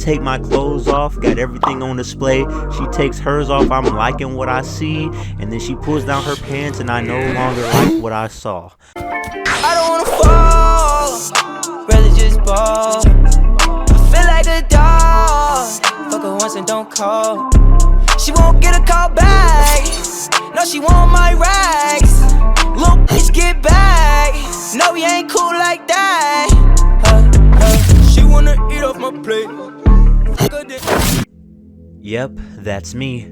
take my clothes off, got everything on display. She takes hers off, I'm liking what I see, and then she pulls down her pants and I no longer like what I saw. I don't wanna fall, rather just ball. I feel like a dog, fuck her once and don't call. She won't get a call back, no she want my rags. Little bitch get back, no we ain't cool like that. She wanna eat off my plate. Yep, that's me,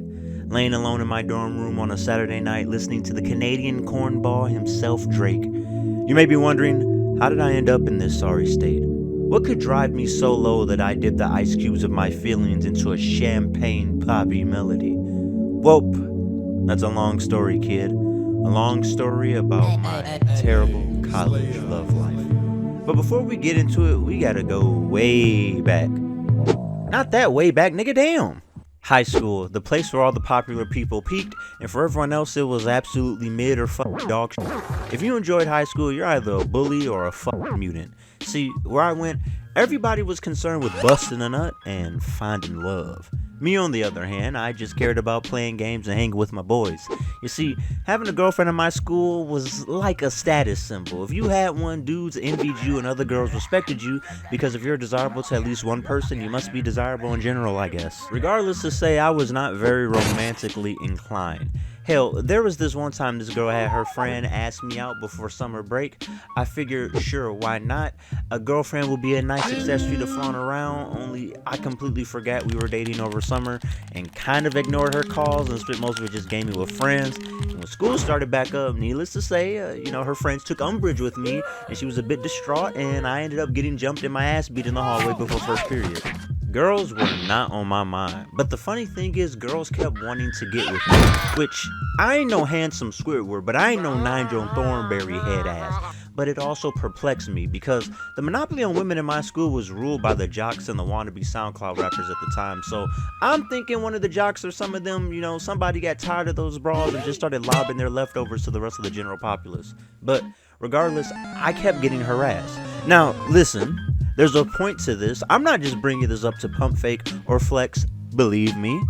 laying alone in my dorm room on a Saturday night listening to the Canadian cornball himself, Drake. You may be wondering, how did I end up in this sorry state? What could drive me so low that I dip the ice cubes of my feelings into a champagne poppy melody? Whoop, that's a long story, kid. A long story about my terrible college love life. But before we get into it, we gotta go way back. Not that way back, nigga, damn. High school, the place where all the popular people peaked, and for everyone else it was absolutely mid or dog shit. If you enjoyed high school, you're either a bully or a mutant. See, where I went, everybody was concerned with busting a nut and finding love. Me, on the other hand, I just cared about playing games and hanging with my boys. You see, having a girlfriend in my school was like a status symbol. If you had one, dudes envied you and other girls respected you, because if you're desirable to at least one person, you must be desirable in general, I guess. Regardless, to say I was not very romantically inclined. Hell, there was this one time this girl had her friend ask me out before summer break. I figured, sure, why not? A girlfriend would be a nice accessory to flaunt around, only I completely forgot we were dating over summer and kind of ignored her calls and spent most of it just gaming with friends. And when school started back up, needless to say, her friends took umbrage with me and she was a bit distraught, and I ended up getting jumped and my ass beat in the hallway before first period. Girls were not on my mind, but the funny thing is girls kept wanting to get with me, which I ain't no handsome Squidward, but I ain't no Nigel Thornberry head ass. But it also perplexed me because the monopoly on women in my school was ruled by the jocks and the wannabe SoundCloud rappers at the time. So I'm thinking one of the jocks or some of them, somebody got tired of those brawls and just started lobbing their leftovers to the rest of the general populace. But regardless, I kept getting harassed. Now, listen. There's a point to this. I'm not just bringing this up to pump fake or flex, believe me.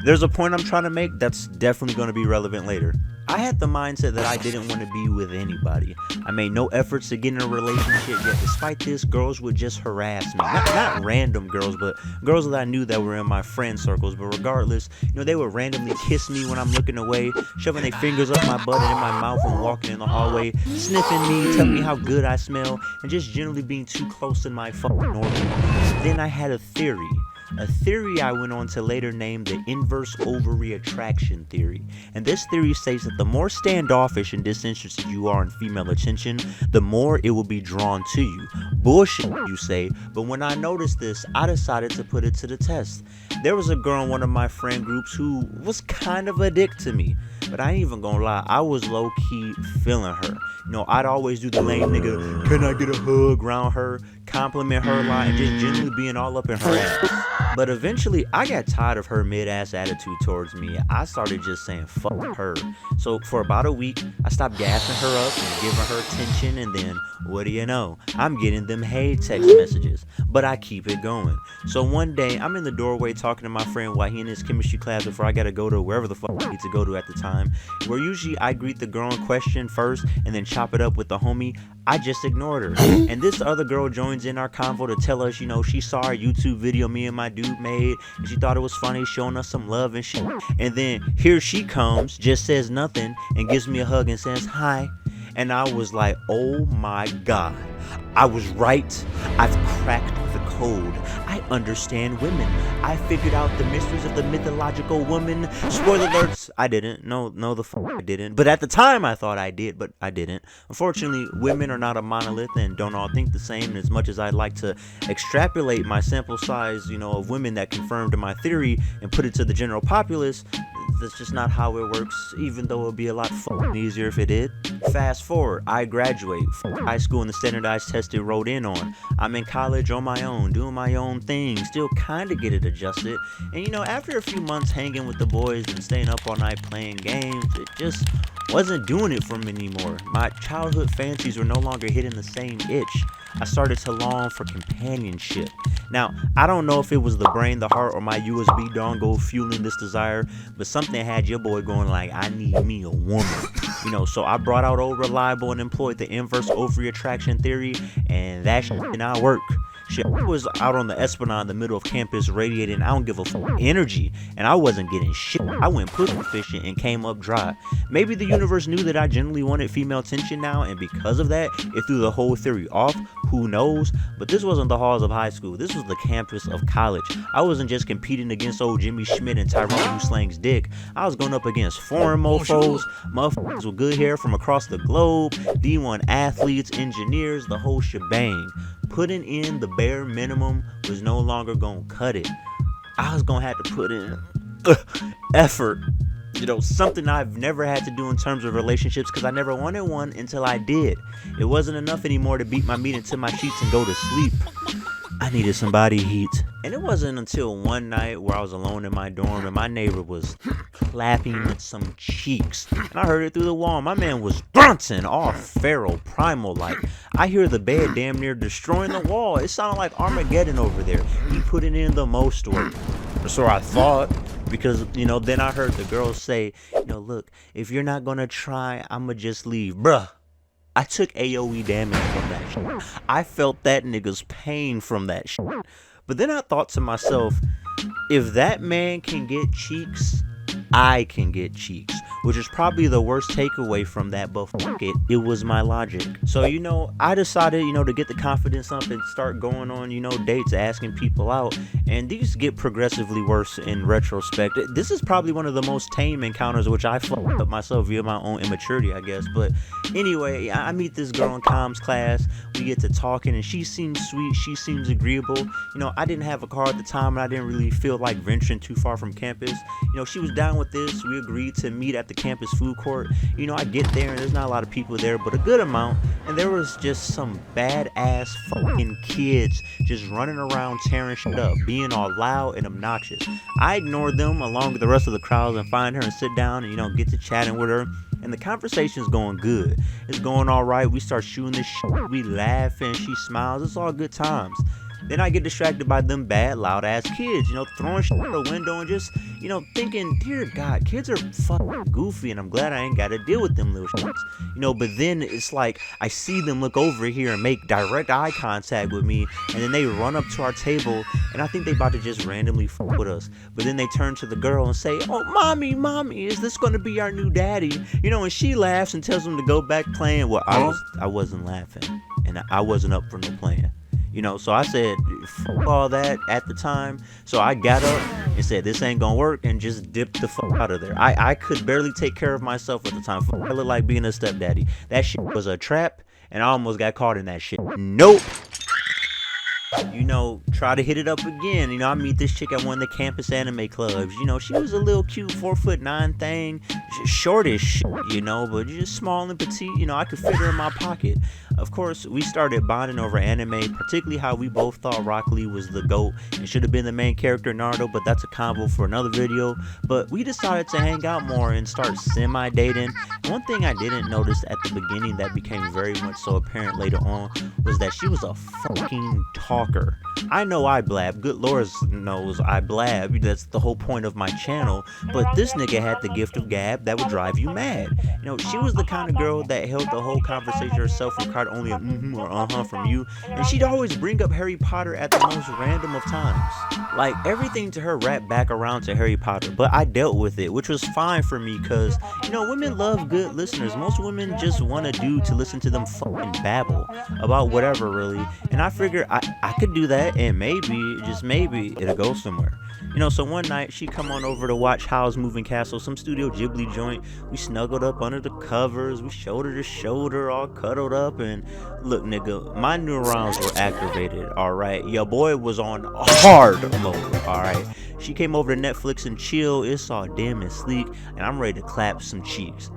There's a point I'm trying to make that's definitely going to be relevant later. I had the mindset that I didn't want to be with anybody. I made no efforts to get in a relationship, yet despite this, girls would just harass me. Not random girls, but girls that I knew that were in my friend circles. But regardless, they would randomly kiss me when I'm looking away, shoving their fingers up my butt and in my mouth when walking in the hallway, sniffing me, telling me how good I smell, and just generally being too close in my fucking orbit. Then I had a theory. A theory I went on to later name the inverse ovary attraction theory. And this theory states that the more standoffish and disinterested you are in female attention, the more it will be drawn to you. Bullshit, you say, but when I noticed this, I decided to put it to the test. There was a girl in one of my friend groups who was kind of a dick to me. But I ain't even gonna lie, I was low-key feeling her. I'd always do the lame nigga, can I get a hug around her, compliment her a lot, and just generally being all up in her ass. But eventually, I got tired of her mid-ass attitude towards me. I started just saying, fuck her. So for about a week, I stopped gassing her up and giving her attention, and then, what do you know? I'm getting them hey text messages. But I keep it going. So one day, I'm in the doorway talking to my friend while he in his chemistry class before I gotta go to wherever the fuck I need to go to at the time, where usually I greet the girl in question first and then chop it up with the homie. I just ignored her. And this other girl joins in our convo to tell us, she saw our YouTube video me and my dude made, and she thought it was funny, showing us some love and shit. And then here she comes, just says nothing, and gives me a hug and says hi. And I was like, oh my God, I was right. I've cracked the code. I understand women. I figured out the mysteries of the mythological woman. Spoiler alerts, I didn't. No, the fuck I didn't. But at the time I thought I did, but I didn't. Unfortunately, women are not a monolith and don't all think the same. And as much as I'd like to extrapolate my sample size, of women that confirmed my theory and put it to the general populace, that's just not how it works, even though it would be a lot fucking easier if it did. Fast forward, I graduate high school and the standardized test it wrote in on. I'm in college on my own, doing my own thing, still kind of get it adjusted. And after a few months hanging with the boys and staying up all night playing games, it just wasn't doing it for me anymore. My childhood fancies were no longer hitting the same itch. I started to long for companionship. Now, I don't know if it was the brain, the heart, or my USB dongle fueling this desire, but something had your boy going like, I need me a woman. So I brought out old reliable and employed the inverse ovary attraction theory, and that shit did not work. Shit, I was out on the Esplanade in the middle of campus radiating I don't give a fuck energy, and I wasn't getting shit. I went pussy fishing and came up dry. Maybe the universe knew that I genuinely wanted female attention now, and because of that, it threw the whole theory off. Who knows? But this wasn't the halls of high school. This was the campus of college. I wasn't just competing against old Jimmy Schmidt and Tyrone who slangs dick. I was going up against foreign mofos, motherfuckers with good hair from across the globe, D1 athletes, engineers, the whole shebang. Putting in the bare minimum was no longer gonna cut it. I was gonna have to put in effort. Something I've never had to do in terms of relationships because I never wanted one until I did. It wasn't enough anymore to beat my meat into my sheets and go to sleep. I needed some body heat. And it wasn't until one night where I was alone in my dorm and my neighbor was clapping some cheeks. And I heard it through the wall. My man was grunting, all feral, primal like. I hear the bed damn near destroying the wall. It sounded like Armageddon over there. He put it in the most work. So I thought, because, then I heard the girl say, look, if you're not gonna try, I'ma just leave. Bruh. I took AoE damage from that shit. I felt that nigga's pain from that shit. But then I thought to myself, if that man can get cheeks, I can get cheeks. Which is probably the worst takeaway from that, but fuck it, it was my logic. So, I decided, to get the confidence up and start going on, dates, asking people out. And these get progressively worse in retrospect. This is probably one of the most tame encounters, which I fucked up myself via my own immaturity, I guess. But anyway, I meet this girl in comms class. We get to talking, and she seems sweet. She seems agreeable. I didn't have a car at the time, and I didn't really feel like venturing too far from campus. She was down with this. We agreed to meet at the campus food court. I get there and there's not a lot of people there, but a good amount, and there was just some badass fucking kids just running around tearing shit up, being all loud and obnoxious. I ignored them along with the rest of the crowds and find her and sit down and get to chatting with her, and the conversation's going good. It's going all right. We start shooting this shit, we laughing, she smiles, it's all good times. Then I get distracted by them bad, loud-ass kids, throwing shit out the window and just, thinking, dear God, kids are fucking goofy, and I'm glad I ain't got to deal with them little shits. But then it's like, I see them look over here and make direct eye contact with me, and then they run up to our table, and I think they about to just randomly fuck with us. But then they turn to the girl and say, oh, mommy, is this going to be our new daddy? And she laughs and tells them to go back playing. Well, I wasn't laughing, and I wasn't up for no playing. So I said, fuck all that at the time. So I got up and said, this ain't gonna work, and just dipped the fuck out of there. I could barely take care of myself at the time. I looked like being a stepdaddy. That shit was a trap, and I almost got caught in that shit. Nope. Try to hit it up again. I meet this chick at one of the campus anime clubs. She was a little cute 4'9" thing, shortish, but just small and petite. I could fit her in my pocket. Of course, we started bonding over anime, particularly how we both thought Rock Lee was the GOAT and should have been the main character Naruto, but that's a combo for another video. But we decided to hang out more and start semi-dating. One thing I didn't notice at the beginning that became very much so apparent later on was that she was a fucking talker. I know I blab, good Lord knows I blab, that's the whole point of my channel, but this nigga had the gift of gab that would drive you mad. She was the kind of girl that held the whole conversation herself, required only a or from you, and she'd always bring up Harry Potter at the most random of times. Like, everything to her wrapped back around to Harry Potter, but I dealt with it, which was fine for me, because, women love good listeners. Most women just want a dude to listen to them fucking babble about whatever, really, and I figured I could do that, and maybe, just maybe, it'll go somewhere. So one night, she come on over to watch Howl's Moving Castle, some Studio Ghibli joint. We snuggled up under the covers, we shoulder to shoulder, all cuddled up, and look, nigga, my neurons were activated, alright? Your boy was on hard mode, alright? She came over to Netflix and chill. It's all dim and sleek, and I'm ready to clap some cheeks,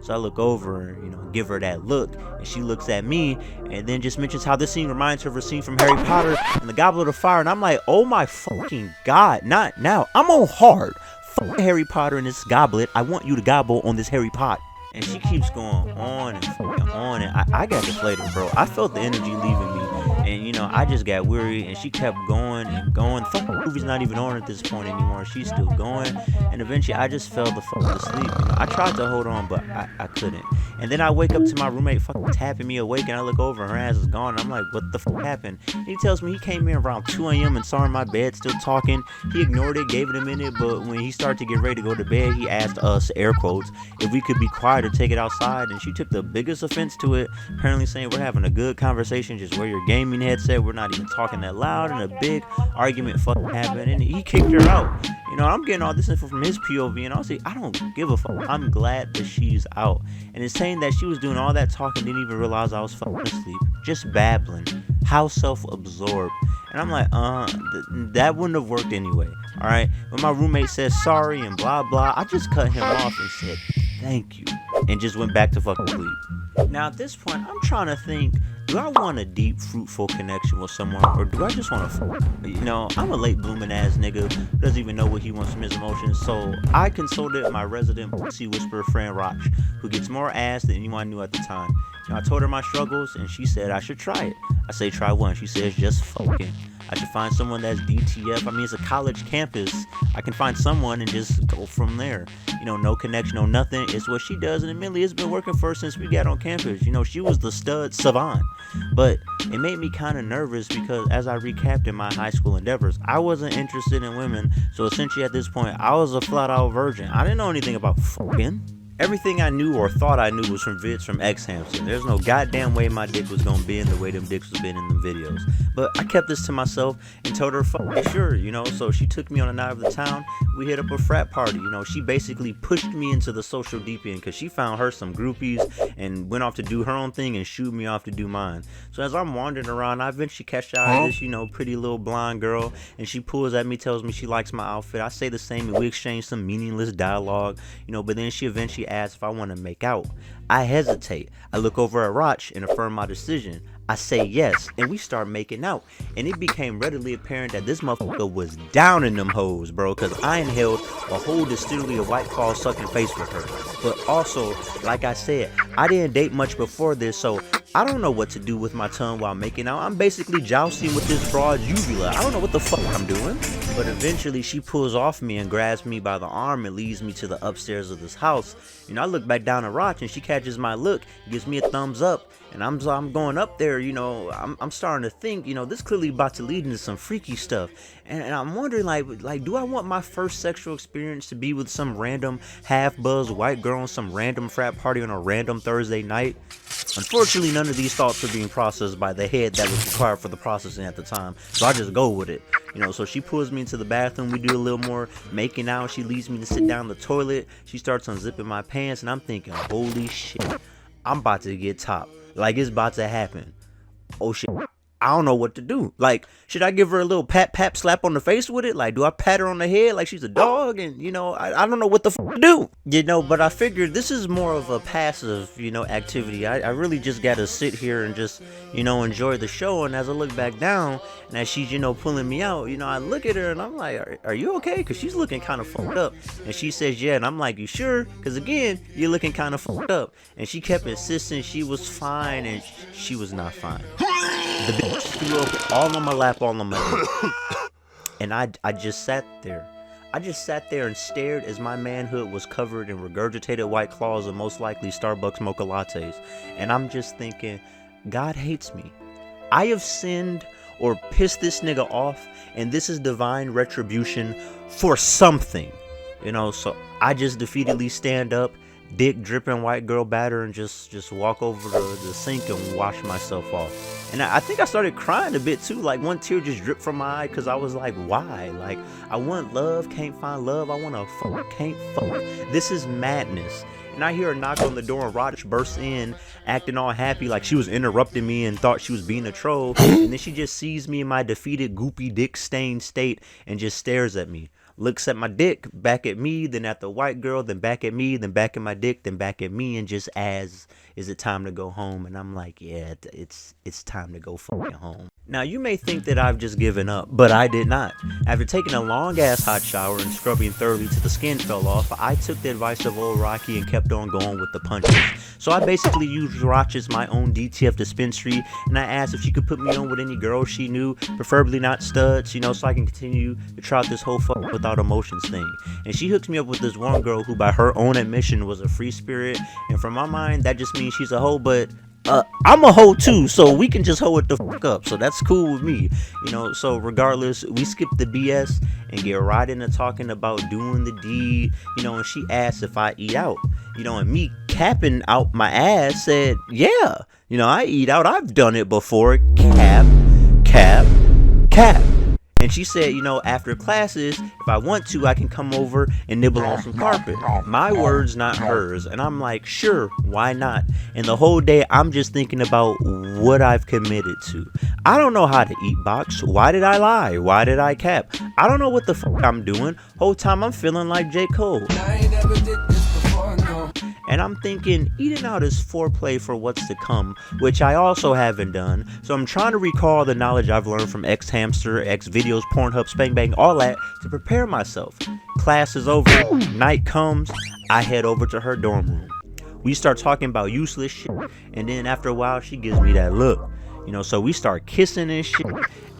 So I look over and, give her that look, and she looks at me, and then just mentions how this scene reminds her of a scene from Harry Potter and the Goblet of Fire, and I'm like, oh my fucking God, not now. I'm on hard. Fuck Harry Potter and this goblet. I want you to gobble on this Harry Pot. And she keeps going on and fucking on, and I got deflated, bro. I felt the energy leaving me, and I just got weary, and she kept going and going. Fuck, the movie's not even on at this point anymore. She's still going, and eventually I just fell the fuck asleep. I tried to hold on, but I couldn't. And then I wake up to my roommate fucking tapping me awake, and I look over, and her ass is gone. And I'm like, what the fuck happened? And he tells me he came in around 2 a.m. and saw her in my bed still talking. He ignored it, gave it a minute, but when he started to get ready to go to bed, he asked us, air quotes, if we could be quiet or take it outside, and she took the biggest offense to it, apparently saying we're having a good conversation, just wear your gaming headset, we're not even talking that loud, and a big argument fucking happened, and he kicked her out. I'm getting all this info from his POV, and honestly, I don't give a fuck. I'm glad that she's out. And it's saying that she was doing all that talking, didn't even realize I was fucking asleep, just babbling. How self-absorbed. And I'm like, that wouldn't have worked anyway. All right. When my roommate said sorry and blah blah, I just cut him off and said thank you, and just went back to fucking sleep. Now at this point, I'm trying to think, do I want a deep, fruitful connection with someone, or do I just want to fuck? I'm a late blooming ass nigga who doesn't even know what he wants from his emotions, so I consulted my resident pussy whisperer friend Roch, who gets more ass than anyone I knew at the time. I told her my struggles, and she said I should try it. I say try one. She says just fucking. I should find someone that's DTF. I mean, it's a college campus. I can find someone and just go from there. No connection, no nothing. It's what she does, and admittedly, it's been working for her since we got on campus. She was the stud savant. But it made me kind of nervous because as I recapped in my high school endeavors, I wasn't interested in women. So essentially at this point, I was a flat-out virgin. I didn't know anything about fucking. Everything I knew or thought I knew was from vids from X-Hamster. There's no goddamn way my dick was gonna bend the way them dicks was been in them videos. But I kept this to myself and told her, fuck it, sure, So she took me on a night of the town. We hit up a frat party, She basically pushed me into the social deep end because she found her some groupies and went off to do her own thing and shooed me off to do mine. So as I'm wandering around, I eventually catch out of this, pretty little blonde girl, and she pulls at me, tells me she likes my outfit. I say the same, and we exchange some meaningless dialogue, but then she eventually asks if I want to make out. I hesitate. I look over at Roch and affirm my decision. I say yes, and we start making out. And it became readily apparent that this motherfucker was down in them hoes, bro, because I inhaled a whole distillery of White Claw sucking face with her. But also, like I said, I didn't date much before this, so I don't know what to do with my tongue while making out. I'm basically jousting with this broad's uvula. I don't know what the fuck I'm doing. But eventually she pulls off me and grabs me by the arm and leads me to the upstairs of this house. I look back down at Roch and she catches my look, gives me a thumbs up, and I'm going up there, I'm starting to think, this clearly about to lead into some freaky stuff. And I'm wondering, like, do I want my first sexual experience to be with some random half-buzzed white girl on some random frat party on a random Thursday night? Unfortunately, none of these thoughts are being processed by the head that was required for the processing at the time, so I just go with it. So she pulls me into the bathroom, we do a little more making out, she leads me to sit down in the toilet, she starts unzipping my pants, and I'm thinking, holy shit, I'm about to get top. Like, it's about to happen. Oh shit, I don't know what to do. Like, should I give her a little pat slap on the face with it? Like, do I pat her on the head like she's a dog? And I don't know what the fuck to do. But I figured this is more of a passive, activity. I really just gotta sit here and just, enjoy the show. And as I look back down, and as she's, pulling me out, I look at her and I'm like, are you okay? Because she's looking kind of fucked up. And she says, yeah. And I'm like, you sure? Because again, you're looking kind of fucked up. And she kept insisting she was fine, and she was not fine. The bitch threw up all on my lap, all on my head. And I just sat there. I just sat there and stared as my manhood was covered in regurgitated White Claws and most likely Starbucks mocha lattes. And I'm just thinking, God hates me. I have sinned or pissed this nigga off, and this is divine retribution for something. So I just defeatedly stand up, dick dripping white girl batter, and just walk over to the sink and wash myself off. And I think I started crying a bit too, like one tear just dripped from my eye, because I was like, why? Like, I want love, can't find love. I want to fuck, can't fuck. This is madness. And I hear a knock on the door, and Roch bursts in, acting all happy like she was interrupting me and thought she was being a troll. And then she just sees me in my defeated, goopy, dick-stained state and just stares at me. looks at my dick, back at me, then at the white girl, then back at me, then back at my dick, then back at me, and just asks, is it time to go home? And I'm like, yeah, it's time to go fucking home. Now, you may think that I've just given up, but I did not. After taking a long-ass hot shower and scrubbing thoroughly till the skin fell off, I took the advice of old Rocky and kept on going with the punches. So I basically used Roch as my own DTF dispensary, and I asked if she could put me on with any girl she knew, preferably not studs, so I can continue to try out this whole fuck without emotions thing. And she hooks me up with this one girl who, by her own admission, was a free spirit, and from my mind, that just means she's a hoe, but I'm a hoe too, so we can just hoe it the fuck up, so that's cool with me, so regardless, we skip the BS and get right into talking about doing the deed, and she asked if I eat out, and me capping out my ass said, yeah, I eat out, I've done it before, cap, and she said, after classes, if I want to, I can come over and nibble on some carpet. My words, not hers. And I'm like, sure, why not? And the whole day, I'm just thinking about what I've committed to. I don't know how to eat box. Why did I lie? Why did I cap? I don't know what the fuck I'm doing. Whole time I'm feeling like J. Cole. I ain't never did this before, no. And I'm thinking eating out is foreplay for what's to come, which I also haven't done. So I'm trying to recall the knowledge I've learned from X Hamster, X Videos, Pornhub, Spank Bang, all that to prepare myself. Class is over, night comes, I head over to her dorm room. We start talking about useless shit, and then after a while she gives me that look. So we start kissing and shit.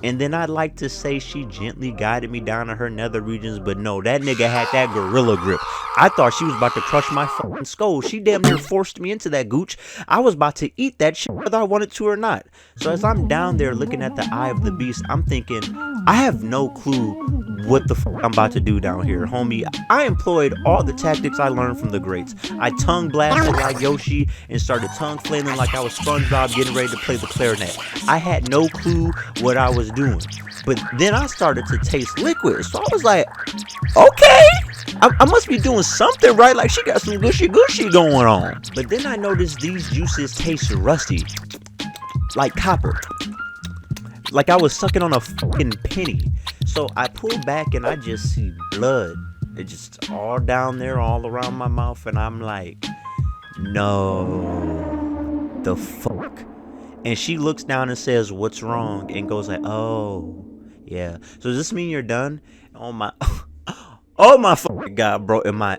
And then I'd like to say she gently guided me down to her nether regions, but no, that nigga had that gorilla grip. I thought she was about to crush my fucking skull. She damn near forced me into that gooch. I was about to eat that shit whether I wanted to or not. So as I'm down there looking at the eye of the beast, I'm thinking, I have no clue what the fuck I'm about to do down here, homie. I employed all the tactics I learned from the greats. I tongue blasted like Yoshi and started tongue flailing like I was SpongeBob getting ready to play the clarinet. I had no clue what I was doing, but then I started to taste liquid, so I was like, okay, I must be doing something right, like she got some gushy going on. But then I noticed these juices taste rusty, like copper, like I was sucking on a fucking penny. So I pull back and I just see blood. It's just all down there, all around my mouth, and I'm like, no, the fuck. And she looks down and says, what's wrong? And goes like, oh, yeah. So does this mean you're done? Oh my, oh my fucking God, bro. Am I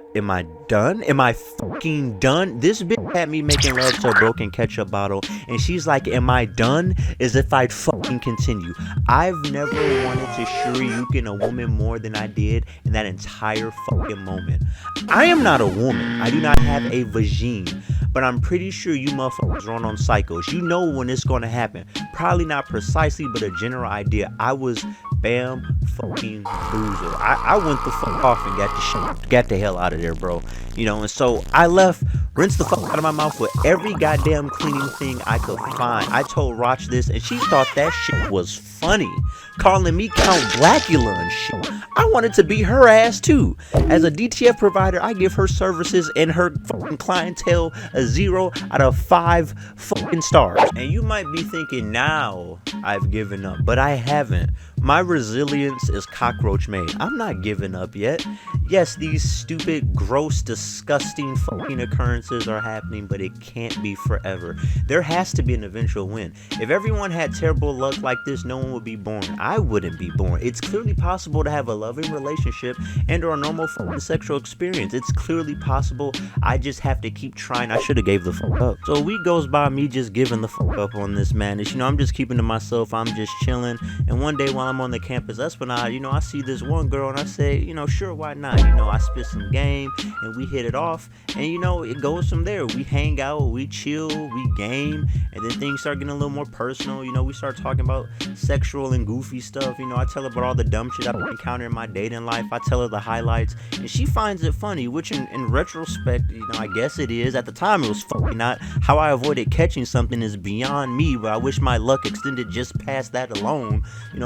done? Am I fucking done? This bitch had me making love to a broken ketchup bottle. And she's like, am I done? As if I'd fucking continue. I've never wanted to shoryuken a woman more than I did in that entire fucking moment. I am not a woman. I do not have a vagine. But I'm pretty sure you motherfuckers run on cycles. You know when it's going to happen. Probably not precisely, but a general idea. I was bam fucking boozer. I went the fuck off and got the hell out of there, bro. And so I left, rinsed the fuck out of my mouth with every goddamn cleaning thing I could find. I told Roch this, and she thought that shit was funny, calling me Count Blackula and shit. I wanted to beat her ass too. As a DTF provider, I give her services and her fucking clientele a 0 out of 5 fucking stars. And you might be thinking now I've given up, but I haven't. My resilience is cockroach made. I'm not giving up yet. Yes, these stupid, gross, disgusting fucking occurrences are happening, but it can't be forever. There has to be an eventual win. If everyone had terrible luck like this, no one would be born. I wouldn't be born. It's clearly possible to have a loving relationship and or a normal fucking sexual experience. It's clearly possible. I just have to keep trying. I should have gave the fuck up. So a week goes by me just giving the fuck up on this madness. I'm just keeping to myself. I'm just chilling. And one day while I'm on the campus Esplanade, I see this one girl and I say, sure, why not? I spit some game and we hit it off, and it goes from there. We hang out, we chill, we game, and then things start getting a little more personal. We start talking about sexual and goofy stuff. I tell her about all the dumb shit I've encountered in my dating life. I tell her the highlights, and she finds it funny, which in retrospect, I guess it is. At the time, it was fucking not. How I avoided catching something is beyond me, but I wish my luck extended just past that alone.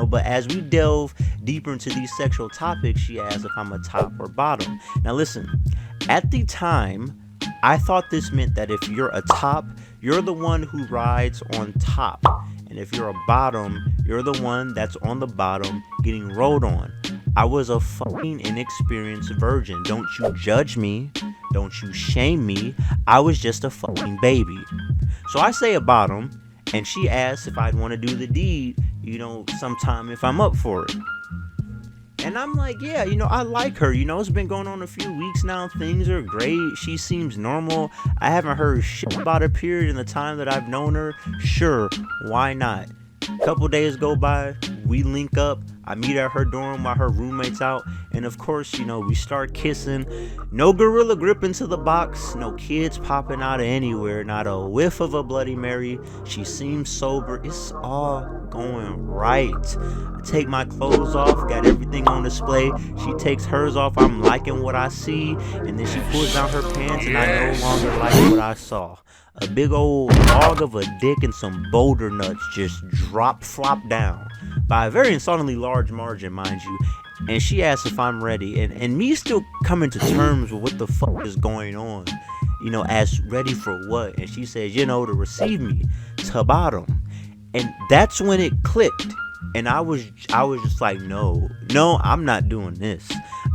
But as we delve deeper into these sexual topics, she asks if I'm a top or bottom. Now listen, at the time, I thought this meant that if you're a top, you're the one who rides on top. And if you're a bottom, you're the one that's on the bottom getting rode on. I was a fucking inexperienced virgin. Don't you judge me. Don't you shame me. I was just a fucking baby. So I say about him, and she asks if I'd want to do the deed, sometime if I'm up for it. And I'm like, yeah, I like her. It's been going on a few weeks now. Things are great. She seems normal. I haven't heard shit about her period in the time that I've known her. Sure, why not? A couple days go by, we link up. I meet at her dorm while her roommate's out, and of course, we start kissing. No gorilla grip into the box, no kids popping out of anywhere, not a whiff of a Bloody Mary. She seems sober. It's all going right. I take my clothes off, got everything on display. She takes hers off, I'm liking what I see, and then she pulls down her pants, and I no longer like what I saw. A big old log of a dick and some boulder nuts just flop down. By a very insultingly large margin, mind you. And she asks if I'm ready. And me still coming to terms with what the fuck is going on. As ready for what? And she says, to receive me to bottom. And that's when it clicked. And I was just like, no, I'm not doing this.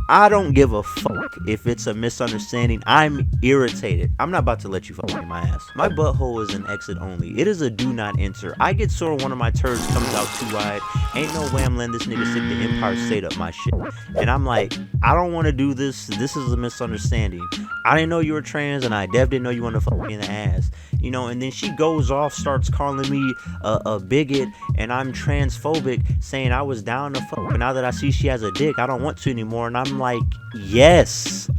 I don't give a fuck if it's a misunderstanding. I'm irritated. I'm not about to let you fuck in my ass. My butthole is an exit only. It is a do not enter. I get sore when one of my turds comes out too wide. Ain't no way I'm letting this nigga stick the Empire State up my shit. And I'm like, I don't want to do this. This is a misunderstanding. I didn't know you were trans, and I definitely didn't know you wanted to fuck me in the ass. And then she goes off, starts calling me a bigot, and I'm transphobic, saying I was down to fuck, but now that I see she has a dick, I don't want to anymore. And I'm like, yes.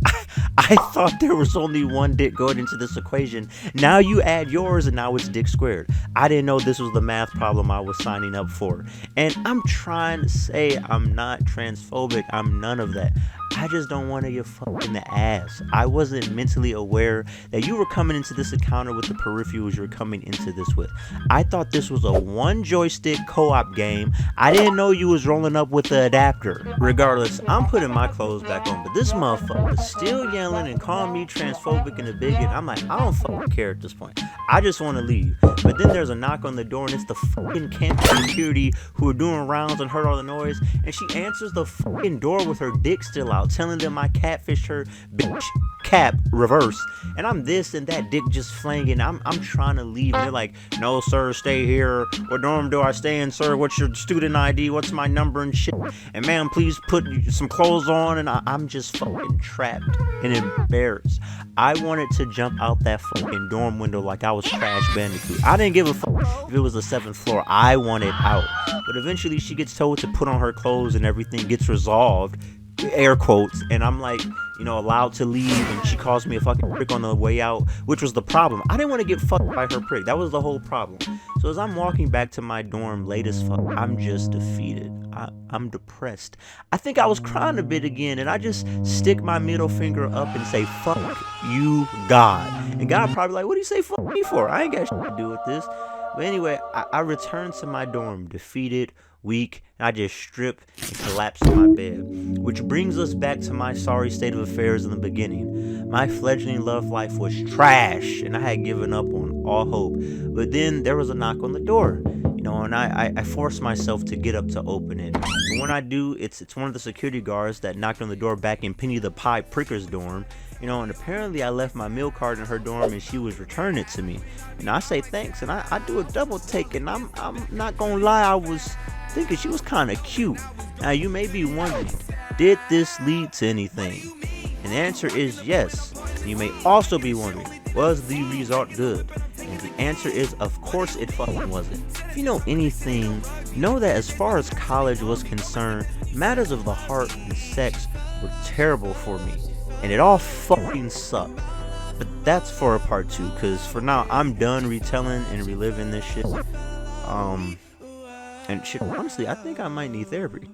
I thought there was only one dick going into this equation. Now you add yours, and now it's dick squared. I didn't know this was the math problem I was signing up for. And I'm trying to say I'm not transphobic. I'm none of that. I just don't want to get fucked in the ass. I wasn't mentally aware that you were coming into this encounter with the peripherals you were coming into this with. I thought this was a one joystick co-op game. I didn't know you was rolling up with the adapter. Regardless, I'm putting my clothes back on, but this motherfucker is still yelling and calling me transphobic and a bigot. I'm like, I don't fucking care at this point. I just want to leave. But then there's a knock on the door, and it's the fucking campus security who are doing rounds and heard all the noise, and she answers the fucking door with her dick still out, telling them I catfished her, bitch, cap, reverse, and I'm this and that, dick just flanging. I'm trying to leave, and they're like, no sir, stay here. What dorm do I stay in, sir? What's your student ID? What's my number and shit? And ma'am, please put some clothes on. And I'm just fucking trapped and embarrassed. I wanted to jump out that fucking dorm window like I was Crash Bandicoot. I didn't give a fuck if it was the 7th floor. I wanted out. But eventually she gets told to put on her clothes and everything gets resolved, air quotes, and I'm like, allowed to leave, and she calls me a fucking prick on the way out, which was the problem. I didn't want to get fucked by her prick. That was the whole problem. So as I'm walking back to my dorm late as fuck, I'm just defeated. I'm depressed. I think I was crying a bit again, and I just stick my middle finger up and say, fuck you, God. And God probably like, what do you say fuck me for? I ain't got shit to do with this. But anyway, I returned to my dorm, defeated, weak, and I just strip and collapse in my bed. Which brings us back to my sorry state of affairs in the beginning. My fledgling love life was trash, and I had given up on all hope. But then there was a knock on the door, and I forced myself to get up to open it. And when I do, it's one of the security guards that knocked on the door back in Penny the Pie Pricker's dorm. And apparently I left my meal card in her dorm, and she was returning it to me. And I say thanks, and I do a double take, and I'm not gonna lie, I was thinking she was kind of cute. Now you may be wondering, did this lead to anything? And the answer is yes. You may also be wondering, was the result good? And the answer is, of course it fucking wasn't. If you know anything, know that as far as college was concerned, matters of the heart and sex were terrible for me. And it all fucking sucked. But that's for a part 2, because for now, I'm done retelling and reliving this shit. And shit, honestly, I think I might need therapy.